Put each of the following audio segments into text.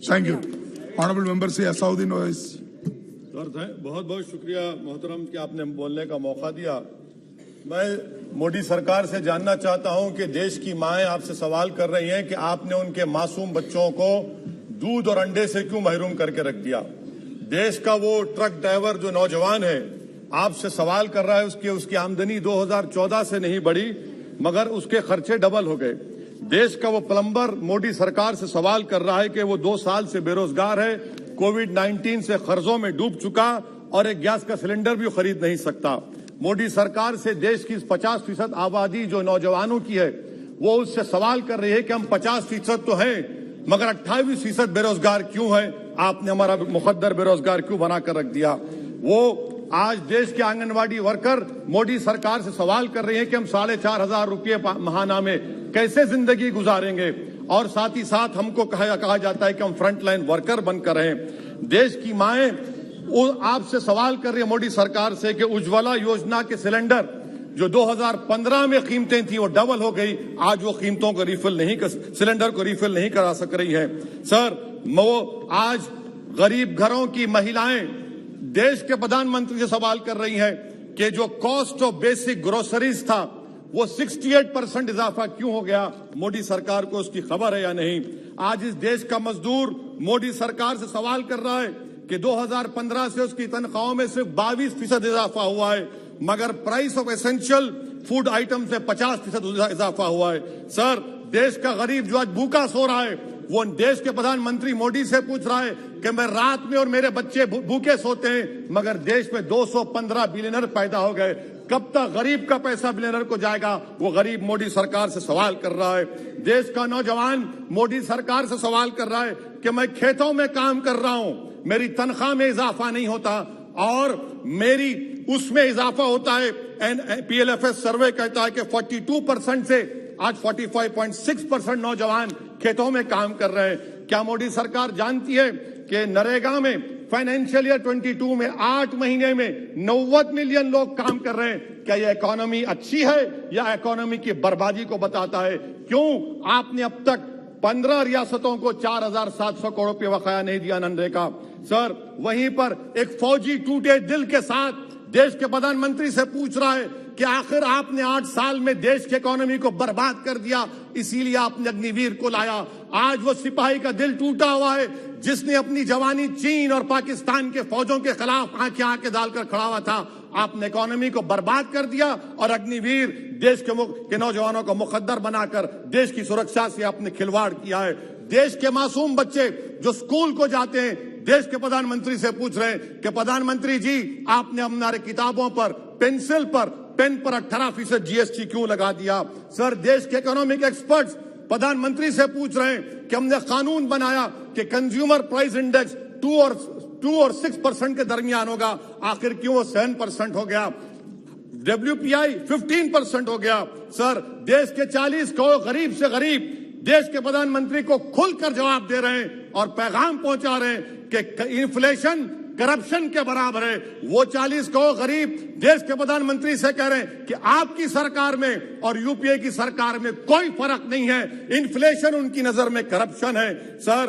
Thank you honourable member से Asaduddin Owaisi. Sir बहुत बहुत शुक्रिया मोहतरम कि आपने बोलने का मौका दिया। मैं मोदी सरकार से जानना चाहता हूं कि देश की माएं आपसे सवाल कर रही हैं कि आपने उनके मासूम बच्चों को दूध और अंडे से क्यों महरूम करके रख दिया। देश का वो ट्रक ड्राइवर जो नौजवान है आपसे सवाल कर रहा है, उसकी आमदनी 2014 से नहीं बढ़ी मगर उसके खर्चे डबल हो गए। देश का वो प्लम्बर मोदी सरकार से सवाल कर रहा है कि वो 2 साल से बेरोजगार है, कोविड-19 से कर्जों में डूब चुका और एक गैस का सिलेंडर भी खरीद नहीं सकता। मोदी सरकार से देश की 50% आबादी जो नौजवानों की है वो उससे सवाल कर रही है कि हम 50% तो हैं मगर 28% बेरोजगार क्यों है, आपने हमारा मुकद्दर बेरोजगार क्यों बनाकर रख दिया। वो आज देश के आंगनवाड़ी वर्कर मोदी सरकार से सवाल कर रहे हैं कि हम 4,500 रुपये माहाना में कैसे जिंदगी गुजारेंगे और साथ ही साथ हमको कहा जाता है कि हम फ्रंट लाइन वर्कर बनकर रहें। देश की माएं आपसे सवाल कर रही है मोदी सरकार से कि उज्ज्वला योजना के सिलेंडर जो 2015 में कीमतें थी वो डबल हो गई, आज वो कीमतों को सिलेंडर को रिफिल नहीं करा सक रही है। सर वो आज गरीब घरों की महिलाएं देश के प्रधानमंत्री से सवाल कर रही हैं कि जो कॉस्ट ऑफ बेसिक ग्रोसरीज था वो 68% इजाफा क्यों हो गया, मोदी सरकार को उसकी खबर है या नहीं। आज इस देश का मजदूर मोदी सरकार से सवाल कर रहा है कि 2015 से उसकी तनख्वाहों में सिर्फ 22% इजाफा हुआ है मगर price of essential food item से 50% इजाफा हुआ है। सर देश का गरीब जो आज भूखा सो रहा है वो देश के प्रधानमंत्री मोदी से पूछ रहा है कि मैं रात में और मेरे बच्चे भूखे सोते हैं मगर देश में 215 बिलियनर पैदा हो गए, कब तक गरीब का पैसा बिलियनर को जाएगा, वो गरीब मोदी सरकार से सवाल कर रहा है। देश का नौजवान मोदी सरकार से सवाल कर रहा है कि मैं खेतों में काम कर रहा हूं, मेरी तनख्वाह में इजाफा नहीं होता और मेरी उसमें इजाफा होता है। PLFS सर्वे कहता है कि 42% से आज 45.6% नौजवान खेतों में काम कर रहे हैं। क्या मोदी सरकार जानती है कि नरेगा में फाइनेंशियल ईयर 22 में 8 महीने में 90 मिलियन लोग काम कर रहे हैं। क्या ये इकोनॉमी अच्छी है या इकोनॉमी की बर्बादी को बताता है। क्यों आपने अब तक 15 रियासतों को 4,700 करोड़ रुपये बकाया नहीं दिया मनरेगा। सर वहीं पर एक फौजी टूटे दिल के साथ देश के प्रधानमंत्री से पूछ रहा है कि आखिर आपने 8 साल में देश की इकोनॉमी को बर्बाद कर दिया, इसीलिए आपने अग्निवीर को लाया। आज वो सिपाही का दिल टूटा हुआ है जिसने अपनी जवानी चीन और पाकिस्तान के फौजों के खिलाफ आंखें डालकर खड़ा हुआ था। आपने इकोनॉमी को बर्बाद कर दिया और अग्निवीर देश के नौजवानों को मुकद्दर बनाकर देश की सुरक्षा से आपने खिलवाड़ किया है। देश के मासूम बच्चे जो स्कूल को जाते हैं देश के प्रधानमंत्री से पूछ रहे हैं कि प्रधानमंत्री जी आपने हमारे किताबों पर पेंसिल पर पेन पर 18% GST क्यों लगा दिया। सर देश के इकोनॉमिक एक्सपर्ट्स प्रधानमंत्री से पूछ रहे हैं कि हमने कानून बनाया कि कंज्यूमर प्राइस इंडेक्स 2 और 6% के दरमियान होगा, आखिर क्यों वो 7% हो गया। WPI 15% हो गया। सर देश के 40 करोड़ गरीब से गरीब देश के प्रधानमंत्री को खुलकर जवाब दे रहे हैं और पैगाम पहुंचा रहे हैं कि इन्फ्लेशन करप्शन के बराबर है। वो 40 करोड़ गरीब देश के प्रधानमंत्री से कह रहे हैं कि आपकी सरकार में और यूपीए की सरकार में कोई फर्क नहीं है, इन्फ्लेशन उनकी नजर में करप्शन है। सर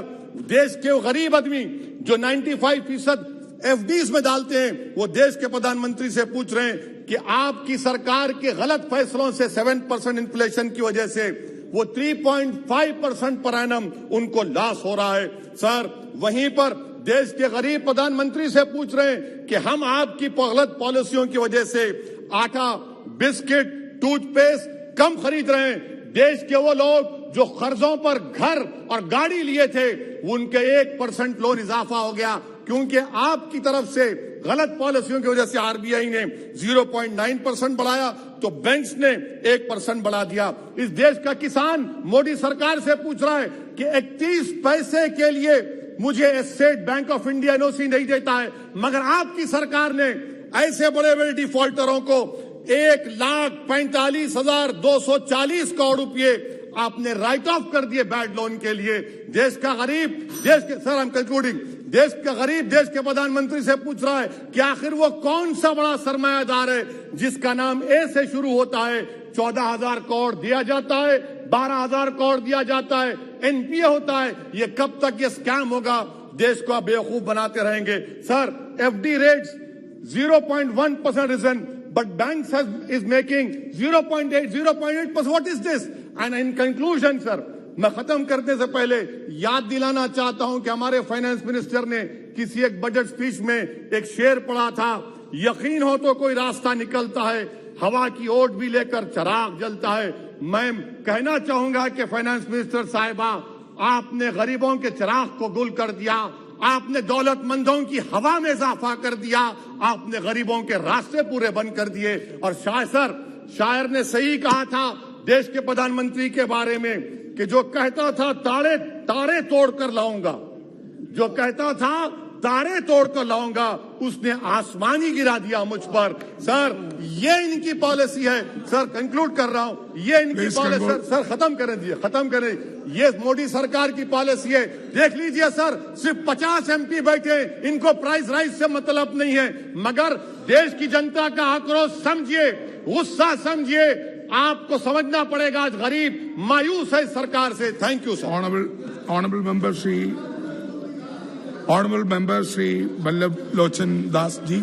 देश के गरीब आदमी जो 95% FDs में डालते हैं वो देश के प्रधानमंत्री से पूछ रहे हैं कि आपकी सरकार के गलत फैसलों से 7% इन्फ्लेशन की वजह से वो 3.5% पर एनम उनको लॉस हो रहा है। सर वहीं पर देश के गरीब प्रधानमंत्री से पूछ रहे हैं कि हम आपकी गलत पॉलिसियों की वजह से आटा, बिस्किट, टूथपेस्ट कम खरीद रहे हैं। देश के वो लोग जो कर्जों पर घर और गाड़ी लिए थे उनके 1% लोन इजाफा हो गया क्योंकि आपकी तरफ से गलत पॉलिसियों की वजह से RBI ने 0.9% बढ़ाया तो बैंक्स ने 1% बढ़ा दिया। इस देश का किसान मोदी सरकार से पूछ रहा है कि 31 पैसे के लिए मुझे state bank of India NOC नहीं देता है मगर आपकी सरकार ने ऐसे बड़े बड़े डिफॉल्टरों को 1,45,240 करोड़ रुपये आपने राइट ऑफ कर दिए बैड लोन के लिए। देश का गरीब सर आई एम कंक्लूडिंग, देश का गरीब देश के प्रधानमंत्री से पूछ रहा है कि आखिर वो कौन सा बड़ा सरमायादार है जिसका नाम ए से शुरू होता है, 14,000 करोड़ दिया जाता है, 12,000 करोड़ दिया जाता है, एनपीए होता है। ये कब तक ये स्कैम होगा? देश को आप बेवकूफ बनाते रहेंगे। Sir, FD rates 0.1% risen, but banks is making 0.8, 0.8%. What is this? And in conclusion, sir, मैं खत्म करने से पहले याद दिलाना चाहता हूं कि हमारे फाइनेंस मिनिस्टर ने किसी एक बजट स्पीच में एक शेर पढ़ा था, यकीन हो तो कोई रास्ता निकलता है, हवा की ओट भी लेकर चिराग जलता है। मैं कहना चाहूंगा कि फाइनेंस मिनिस्टर साहिबा, आपने गरीबों के चिराग को गुल कर दिया, आपने दौलतमंदों की हवा में इजाफा कर दिया, आपने गरीबों के रास्ते पूरे बंद कर दिए। और शायर ने सही कहा था देश के प्रधानमंत्री के बारे में कि जो कहता था तारे तोड़कर लाऊंगा, जो कहता था तारे तोड़कर लाऊंगा, उसने आसमान ही गिरा दिया मुझ पर। सर, ये इनकी पॉलिसी है। सर, कंक्लूड कर रहा हूं, ये इनकी पॉलिसी। सर, खत्म करें। ये मोदी सरकार की पॉलिसी है। देख लीजिए सर, सिर्फ 50 एमपी बैठे, इनको प्राइस राइज से मतलब नहीं है, मगर देश की जनता का आक्रोश समझिए, गुस्सा समझिए। आपको समझना पड़ेगा, आज गरीब मायूस है सरकार से। Thank you sir. Honorable member Shri Vallabh Lochan Das ji.